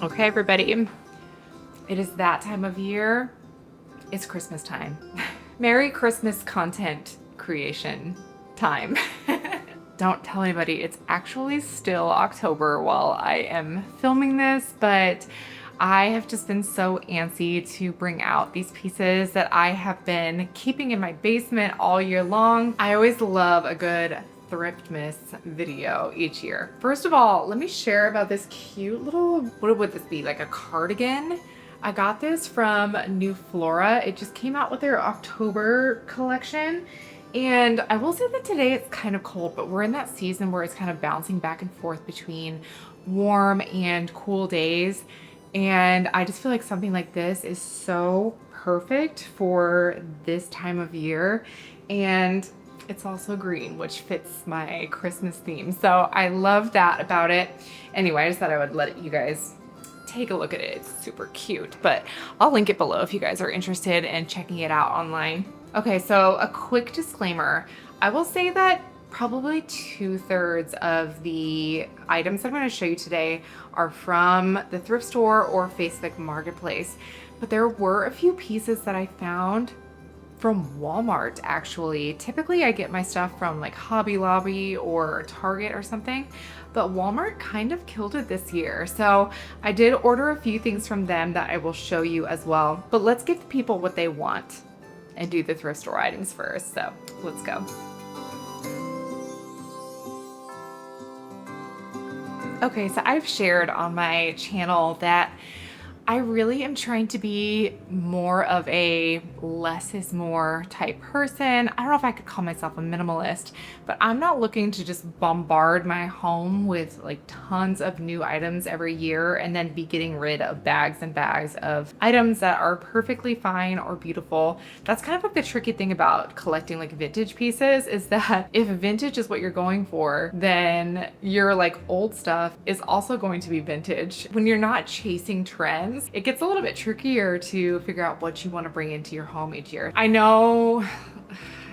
Okay, everybody, it is that time of year. It's Christmas time. Merry Christmas content creation time. Don't tell anybody, it's actually still October while I am filming this, but I have just been so antsy to bring out these pieces that I have been keeping in my basement all year long. I always love a good THRIFTMAS video each year. First of all, let me share about this cute little, what would this be, like a cardigan? I got this from New Flora. It just came out with their October collection. And I will say that today it's kind of cold, but we're in that season where it's kind of bouncing back and forth between warm and cool days. And I just feel like something like this is so perfect for this time of year. And it's also green, which fits my Christmas theme. So I love that about it. Anyway, I just thought I would let you guys take a look at it. It's super cute, but I'll link it below if you guys are interested in checking it out online. Okay, so a quick disclaimer. I will say that probably 2/3 of the items I'm going to show you today are from the thrift store or Facebook Marketplace, but there were a few pieces that I found from Walmart actually. Typically I get my stuff from like Hobby Lobby or Target or something, but Walmart kind of killed it this year. So I did order a few things from them that I will show you as well. But let's give the people what they want and do the thrift store items first. So let's go. Okay, so I've shared on my channel that I really am trying to be more of a less is more type person. I don't know if I could call myself a minimalist, but I'm not looking to just bombard my home with like tons of new items every year and then be getting rid of bags and bags of items that are perfectly fine or beautiful. That's kind of like the tricky thing about collecting like vintage pieces, is that if vintage is what you're going for, then your like old stuff is also going to be vintage. When you're not chasing trends, it gets a little bit trickier to figure out what you want to bring into your home each year. I know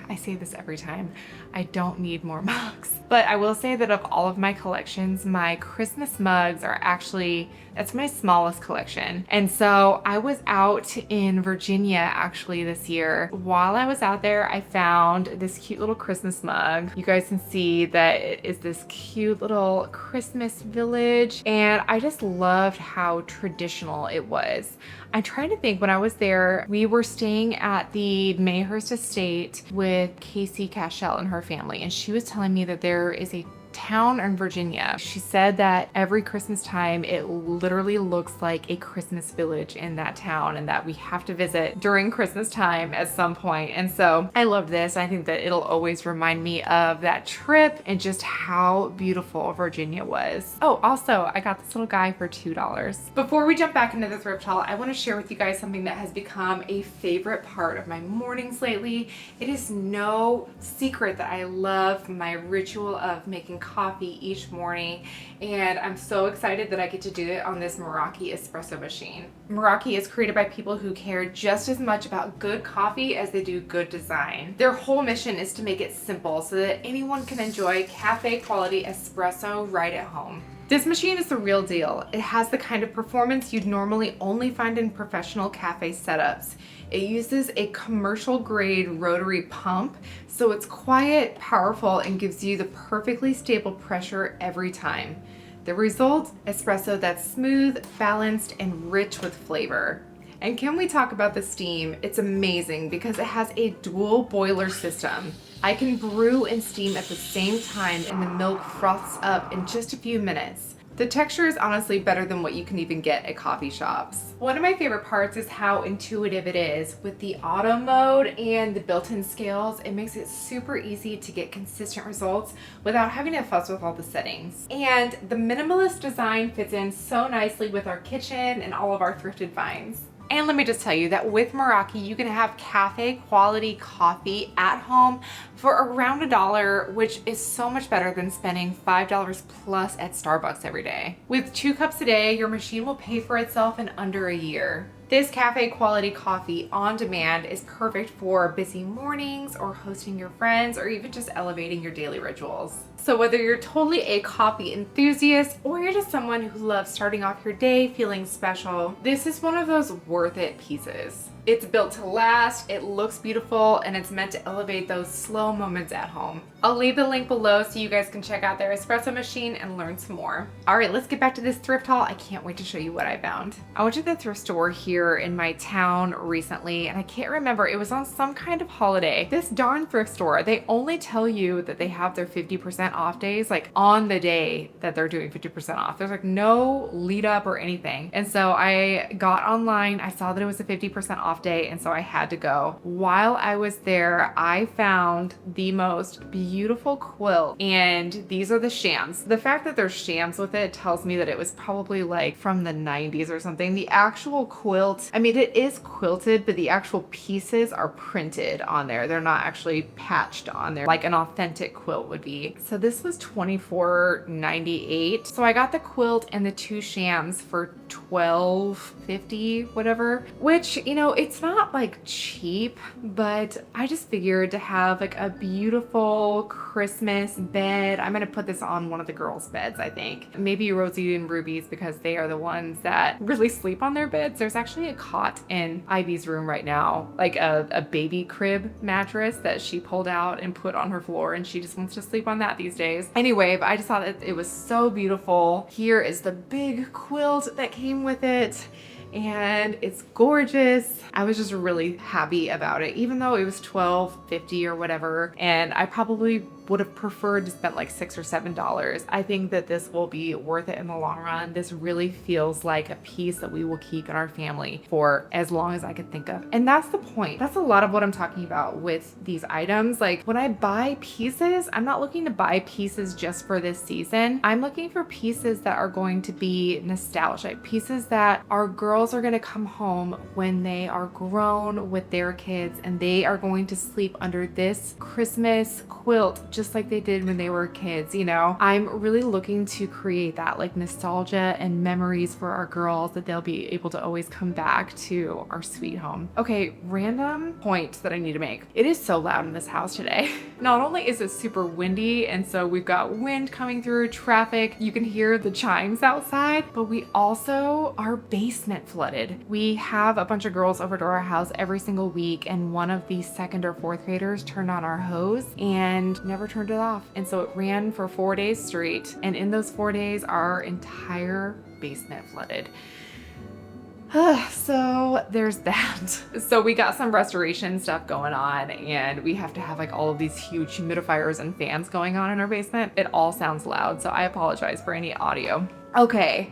I say this every time, I don't need more mugs, but I will say that of all of my collections, my Christmas mugs are actually, that's my smallest collection. And so I was out in Virginia actually this year. While I was out there, I found this cute little Christmas mug. You guys can see that it is this cute little Christmas village, and I just loved how traditional it was. I'm trying to think, when I was there, we were staying at the Mayhurst estate with Casey Cashel and her family, and she was telling me that there is a town in Virginia. She said that every Christmas time it literally looks like a Christmas village in that town, and that we have to visit during Christmas time at some point. And so I love this. I think that it'll always remind me of that trip and just how beautiful Virginia was. Oh, also I got this little guy for $2. Before we jump back into the thrift haul, I want to share with you guys something that has become a favorite part of my mornings lately. It is no secret that I love my ritual of making coffee each morning, and I'm so excited that I get to do it on this Meraki espresso machine. Meraki is created by people who care just as much about good coffee as they do good design. Their whole mission is to make it simple so that anyone can enjoy cafe quality espresso right at home. This machine is the real deal. It has the kind of performance you'd normally only find in professional cafe setups. It uses a commercial grade rotary pump, so it's quiet, powerful, and gives you the perfectly stable pressure every time. The result, espresso that's smooth, balanced, and rich with flavor. And can we talk about the steam? It's amazing because it has a dual boiler system. I can brew and steam at the same time, and the milk froths up in just a few minutes. The texture is honestly better than what you can even get at coffee shops. One of my favorite parts is how intuitive it is. With the auto mode and the built-in scales, it makes it super easy to get consistent results without having to fuss with all the settings. And the minimalist design fits in so nicely with our kitchen and all of our thrifted finds. And let me just tell you that with Meraki, you can have cafe quality coffee at home for around $1, which is so much better than spending $5 plus at Starbucks every day. With 2 cups a day, your machine will pay for itself in under a year. This cafe quality coffee on demand is perfect for busy mornings or hosting your friends or even just elevating your daily rituals. So whether you're totally a coffee enthusiast or you're just someone who loves starting off your day feeling special, this is one of those worth it pieces. It's built to last, it looks beautiful, and it's meant to elevate those slow moments at home. I'll leave the link below so you guys can check out their espresso machine and learn some more. All right, let's get back to this thrift haul. I can't wait to show you what I found. I went to the thrift store here in my town recently, and I can't remember, it was on some kind of holiday. This darn thrift store, they only tell you that they have their 50% off days, like on the day that they're doing 50% off. There's like no lead up or anything. And so I got online, I saw that it was a 50% off day, and so I had to go. While I was there, I found the most beautiful quilt, and these are the shams. The fact that there's shams with it tells me that it was probably like from the 90s or something. The actual quilt, I mean, it is quilted, but the actual pieces are printed on there. They're not actually patched on there like an authentic quilt would be. So this was $24.98. So I got the quilt and the two shams for $12.50, whatever, which, you know, it's not like cheap, but I just figured to have like a beautiful Christmas bed. I'm gonna put this on one of the girls' beds, I think. Maybe Rosie and Ruby's, because they are the ones that really sleep on their beds. There's actually a cot in Ivy's room right now, like a baby crib mattress that she pulled out and put on her floor, and she just wants to sleep on that these days. Anyway, but I just thought that it was so beautiful. Here is the big quilt that came with it, and it's gorgeous. I was just really happy about it, even though it was $12.50 or whatever, and I probably would have preferred to spend like $6 or $7. I think that this will be worth it in the long run. This really feels like a piece that we will keep in our family for as long as I could think of. And that's the point. That's a lot of what I'm talking about with these items. Like when I buy pieces, I'm not looking to buy pieces just for this season. I'm looking for pieces that are going to be nostalgic, pieces that our girls are going to come home when they are grown with their kids, and they are going to sleep under this Christmas quilt just like they did when they were kids. You know, I'm really looking to create that like nostalgia and memories for our girls that they'll be able to always come back to our sweet home. Okay, random point that I need to make. It is so loud in this house today. Not only is it super windy, and so we've got wind coming through, traffic, you can hear the chimes outside, but we also, our basement flooded. We have a bunch of girls over to our house every single week, and one of the second or fourth graders turned on our hose and never turned it off. And so it ran for 4 days straight. And in those 4 days, our entire basement flooded. So there's that. So we got some restoration stuff going on, and we have to have like all of these huge humidifiers and fans going on in our basement. It all sounds loud, so I apologize for any audio. Okay.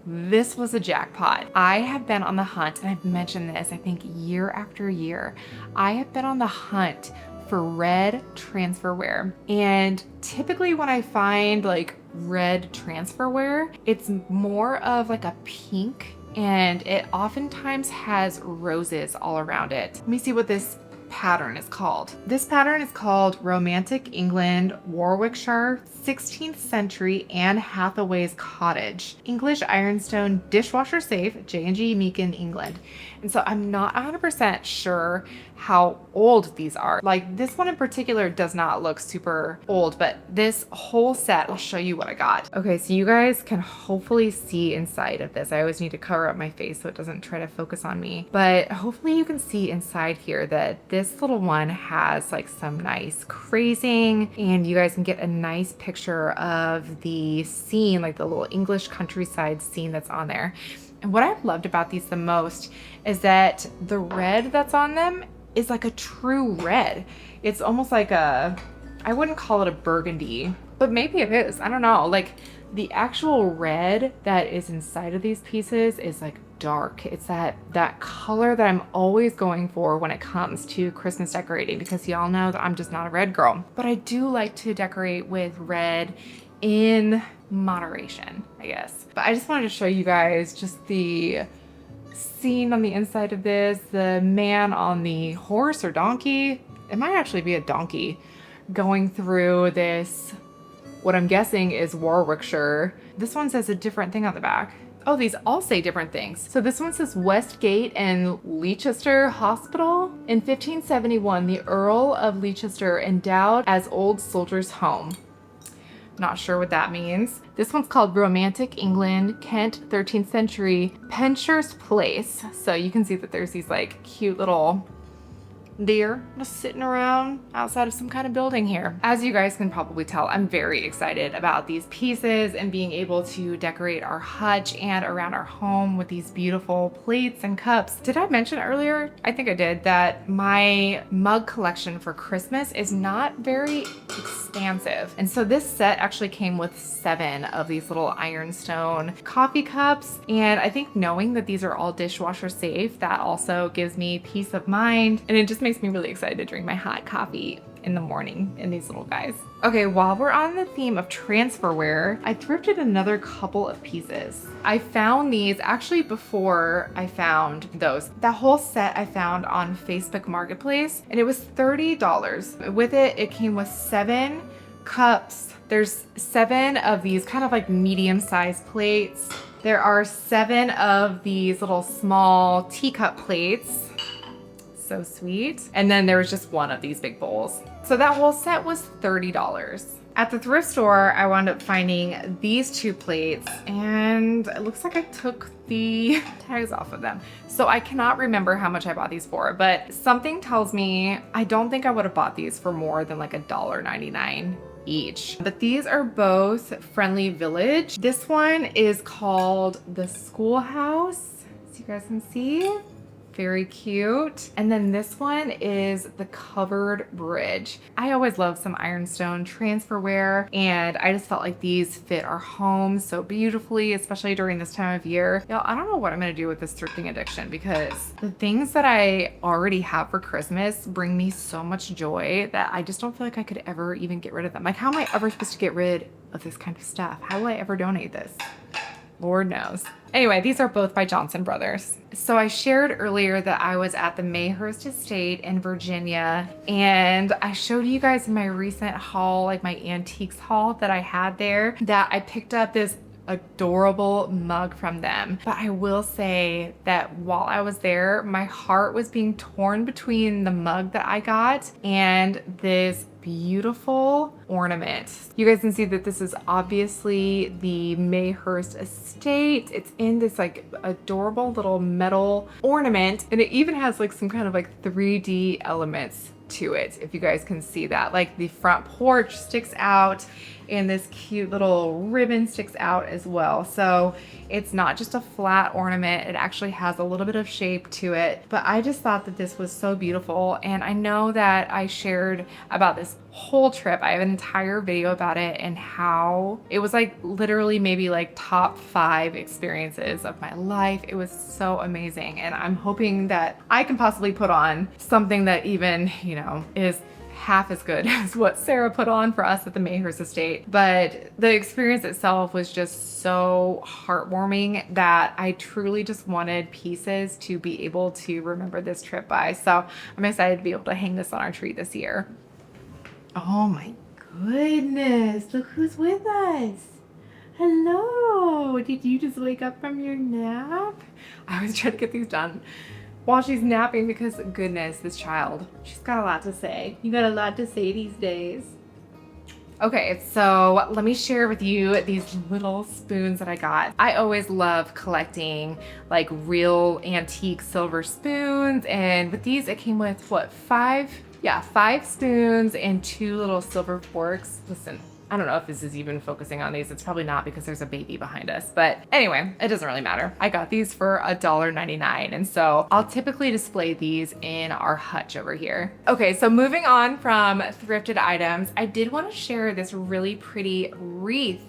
This was a jackpot. I have been on the hunt, and I've mentioned this, I think year after year. I have been on the hunt for red transferware. And typically when I find like red transferware, it's more of like a pink, and it oftentimes has roses all around it. Let me see what this pattern is called. This pattern is called Romantic England, Warwickshire, 16th century Anne Hathaway's Cottage, English ironstone, dishwasher safe, J&G Meakin, England. And so I'm not 100% sure how old these are. Like this one in particular does not look super old, but this whole set, I'll show you what I got. Okay, so you guys can hopefully see inside of this. I always need to cover up my face so it doesn't try to focus on me, but hopefully you can see inside here that this little one has like some nice crazing, and you guys can get a nice picture of the scene, like the little English countryside scene that's on there. And what I've loved about these the most is that the red that's on them is like a true red. It's almost like a, I wouldn't call it a burgundy, but maybe it is. I don't know. Like the actual red that is inside of these pieces is like dark. It's that color that I'm always going for when it comes to Christmas decorating, because y'all know that I'm just not a red girl. But I do like to decorate with red in moderation, I guess. But I just wanted to show you guys just the scene on the inside of this. The man on the horse or donkey, it might actually be a donkey, going through this, what I'm guessing is Warwickshire. This one says a different thing on the back. Oh, these all say different things. So this one says Westgate and Leicester Hospital. In 1571, the Earl of Leicester endowed as old soldiers' home. Not sure what that means. This one's called Romantic England, Kent, 13th Century, Penshurst Place. So you can see that there's these like cute little deer just sitting around outside of some kind of building here. As you guys can probably tell, I'm very excited about these pieces and being able to decorate our hutch and around our home with these beautiful plates and cups. Did I mention earlier? I think I did, that my mug collection for Christmas is not very expansive. And so this set actually came with 7 of these little ironstone coffee cups. And I think knowing that these are all dishwasher safe, that also gives me peace of mind. And it just makes me really excited to drink my hot coffee in the morning in these little guys. Okay, while we're on the theme of transferware, I thrifted another couple of pieces. I found these actually before I found those. That whole set I found on Facebook Marketplace, and it was $30. With it, it came with 7 cups. There's 7 of these kind of like medium-sized plates. There are 7 of these little small teacup plates. So sweet. And then there was just 1 of these big bowls. So that whole set was $30. At the thrift store, I wound up finding these 2 plates, and it looks like I took the tags off of them. So I cannot remember how much I bought these for, but something tells me I don't think I would have bought these for more than like $1.99 each. But these are both Friendly Village. This one is called the Schoolhouse, so you guys can see. Very cute. And then this one is the Covered Bridge. I always love some ironstone transferware, and I just felt like these fit our home so beautifully, especially during this time of year. Y'all, I don't know what I'm gonna do with this thrifting addiction, because the things that I already have for Christmas bring me so much joy that I just don't feel like I could ever even get rid of them. Like, how am I ever supposed to get rid of this kind of stuff? How will I ever donate this? Lord knows. Anyway, these are both by Johnson Brothers. So I shared earlier that I was at the Mayhurst Estate in Virginia, and I showed you guys in my recent haul, like my antiques haul that I had there, that I picked up this adorable mug from them. But I will say that while I was there, my heart was being torn between the mug that I got and this beautiful ornament. You guys can see that this is obviously the Mayhurst Estate. It's in this like adorable little metal ornament, and it even has like some kind of like 3D elements to it, if you guys can see that. Like the front porch sticks out, and this cute little ribbon sticks out as well. So it's not just a flat ornament, it actually has a little bit of shape to it. But I just thought that this was so beautiful, and I know that I shared about this whole trip. I have an entire video about it and how it was like literally maybe like top 5 experiences of my life. It was so amazing, and I'm hoping that I can possibly put on something that even, you know, is half as good as what Sarah put on for us at the Mayhurst Estate. But the experience itself was just so heartwarming that I truly just wanted pieces to be able to remember this trip by. So I'm excited to be able to hang this on our tree this year. Oh my goodness, look who's with us. Hello, did you just wake up from your nap? I always try to get these done while she's napping, because goodness, this child, she's got a lot to say. You got a lot to say these days. Okay, so let me share with you these little spoons that I got. I always love collecting like real antique silver spoons, and with these it came with what, 5 spoons and 2 little silver forks. Listen, I don't know if this is even focusing on these. It's probably not, because there's a baby behind us. But anyway, it doesn't really matter. I got these for $1.99. And so I'll typically display these in our hutch over here. Okay, so moving on from thrifted items, I did want to share this really pretty wreath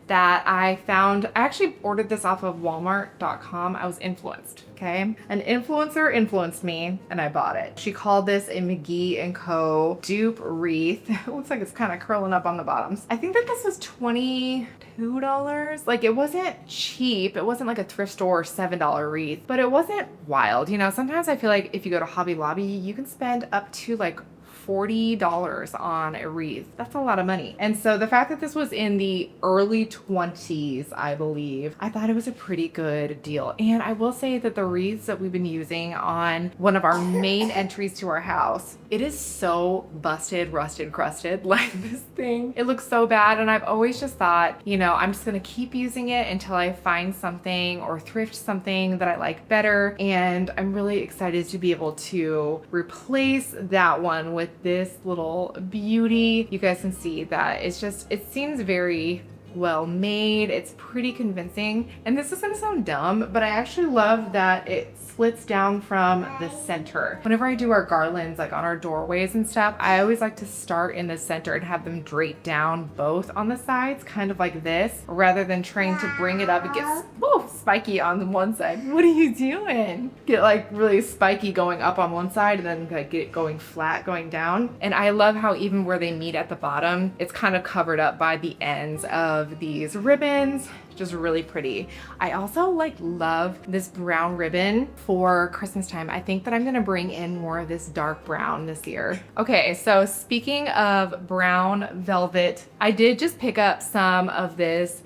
that I found. I actually ordered this off of Walmart.com. I was influenced, okay? An influencer influenced me and I bought it. She called this a McGee & Co. dupe wreath. It looks like it's kind of curling up on the bottoms. I think that this was $22. Like, it wasn't cheap. It wasn't like a thrift store $7 wreath, but it wasn't wild. You know, sometimes I feel like if you go to Hobby Lobby, you can spend up to like $40 on a wreath. That's a lot of money. And so the fact that this was in the early 20s, I believe, I thought it was a pretty good deal. And I will say that the wreaths that we've been using on one of our main entries to our house, it is so busted, rusted, crusted. Like this thing, it looks so bad. And I've always just thought, you know, I'm just gonna keep using it until I find something or thrift something that I like better. And I'm really excited to be able to replace that one with this little beauty. You guys can see that it's just, it seems very well made. It's pretty convincing. And this is gonna sound dumb, but I actually love that it slits down from the center. Whenever I do our garlands, like on our doorways and stuff, I always like to start in the center and have them drape down both on the sides, kind of like this, rather than trying to bring it up. It gets spiky on the one side. What are you doing? Get like really spiky going up on one side and then like get it going flat going down. And I love how even where they meet at the bottom, it's kind of covered up by the ends of these ribbons. Just really pretty. I also like love this brown ribbon for Christmas time. I think that I'm gonna bring in more of this dark brown this year. Okay, so speaking of brown velvet, I did just pick up some of this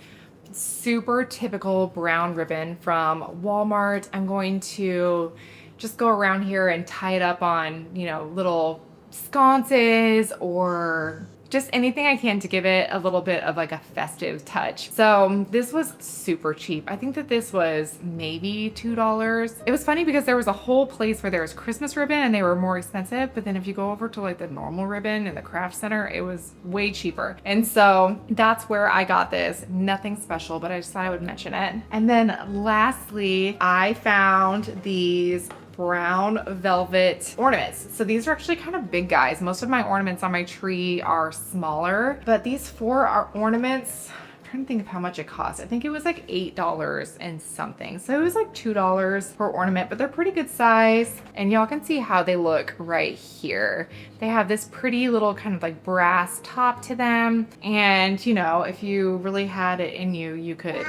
super typical brown ribbon from Walmart. I'm going to just go around here and tie it up on, you know, little sconces or just anything I can to give it a little bit of like a festive touch. So this was super cheap. I think that this was maybe $2. It was funny because there was a whole place where there was Christmas ribbon and they were more expensive, but then if you go over to like the normal ribbon in the craft center, it was way cheaper. And so that's where I got this. Nothing special, but I just thought I would mention it. And then lastly, I found these brown velvet ornaments. So these are actually kind of big guys. Most of my ornaments on my tree are smaller, but these four are ornaments. I'm trying to think of how much it cost. I think it was like $8 and something. So it was like $2 per ornament, but they're pretty good size. And y'all can see how they look right here. They have this pretty little kind of like brass top to them. And you know, if you really had it in you, you could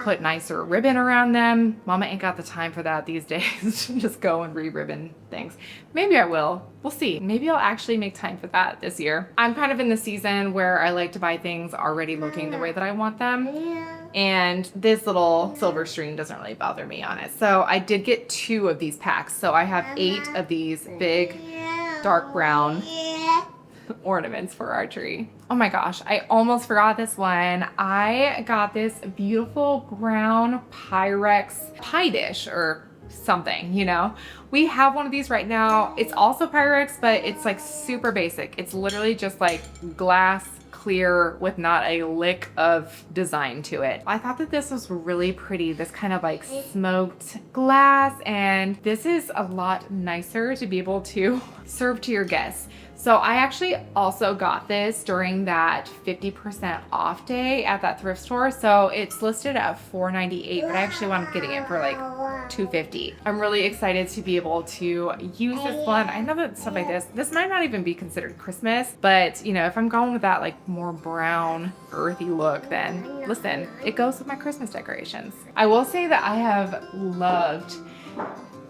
put nicer ribbon around them. Mama ain't got the time for that these days. Just go and re-ribbon things. Maybe I will. We'll see. Maybe I'll actually make time for that this year. I'm kind of in the season where I like to buy things already looking the way that I want them. And this little silver string doesn't really bother me on it. So I did get 2 of these packs. So I have 8 of these big dark brown ornaments for our tree. Oh my gosh, I almost forgot this one. I got this beautiful brown Pyrex pie dish or something, you know. We have one of these right now. It's also Pyrex, but it's like super basic. It's literally just like glass clear with not a lick of design to it. I thought that this was really pretty, this kind of like smoked glass, and this is a lot nicer to be able to serve to your guests. So I actually also got this during that 50% off day at that thrift store. So it's listed at $4.98, but I actually wound up getting it for like $2.50. I'm really excited to be able to use this blend. I know that stuff like this might not even be considered Christmas, but you know, if I'm going with that like more brown, earthy look, then listen, it goes with my Christmas decorations. I will say that I have loved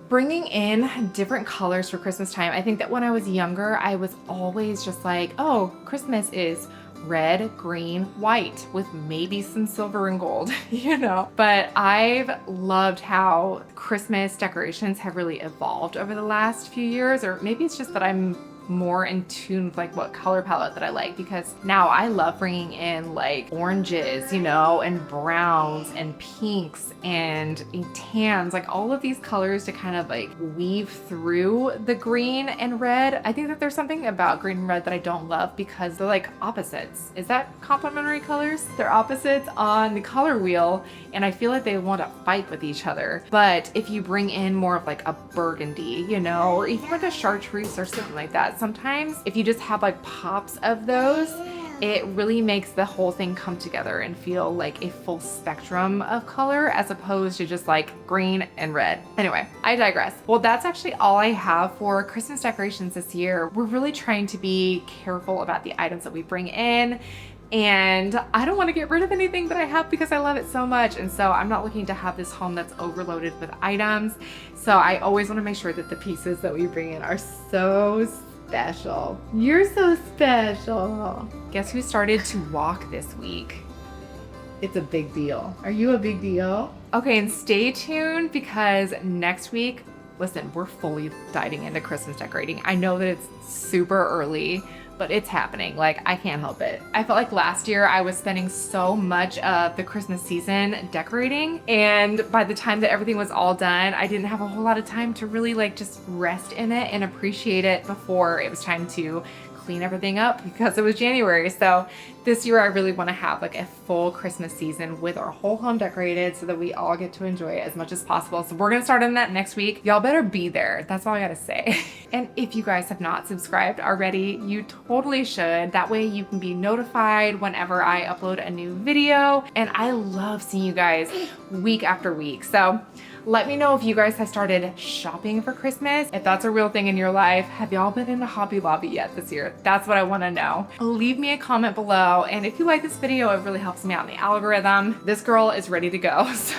bringing in different colors for Christmas time. I think that when I was younger, I was always just like, oh, Christmas is red, green, white with maybe some silver and gold, you know? But I've loved how Christmas decorations have really evolved over the last few years, or maybe it's just that I'm more in tune with like what color palette that I like, because now I love bringing in like oranges, you know, and browns and pinks and tans, like all of these colors to kind of like weave through the green and red. I think that there's something about green and red that I don't love because they're like opposites. Is that complementary colors? They're opposites on the color wheel, and I feel like they want to fight with each other. But if you bring in more of like a burgundy, you know, or even like a chartreuse or something like that, sometimes if you just have like pops of those, it really makes the whole thing come together and feel like a full spectrum of color as opposed to just like green and red. Anyway, I digress. Well, that's actually all I have for Christmas decorations this year. We're really trying to be careful about the items that we bring in, and I don't want to get rid of anything that I have because I love it so much. And so I'm not looking to have this home that's overloaded with items. So I always want to make sure that the pieces that we bring in are so special. You're so special. Guess who started to walk this week? It's a big deal. Are you a big deal? Okay, and stay tuned because next week, listen, we're fully diving into Christmas decorating. I know that it's super early, but it's happening. Like, I can't help it. I felt like last year I was spending so much of the Christmas season decorating, and by the time that everything was all done, I didn't have a whole lot of time to really like just rest in it and appreciate it before it was time to clean everything up because it was January. So this year I really want to have like a full Christmas season with our whole home decorated so that we all get to enjoy it as much as possible. So we're gonna start on that next week. Y'all better be there. That's all I gotta say. And if you guys have not subscribed already, you totally should. That way you can be notified whenever I upload a new video. And I love seeing you guys week after week. So let me know if you guys have started shopping for Christmas. If that's a real thing in your life, have y'all been in a Hobby Lobby yet this year? That's what I wanna know. Leave me a comment below. And if you like this video, it really helps me out in the algorithm. This girl is ready to go. So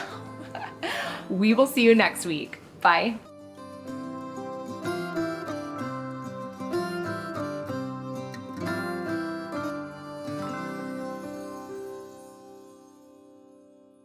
we will see you next week. Bye.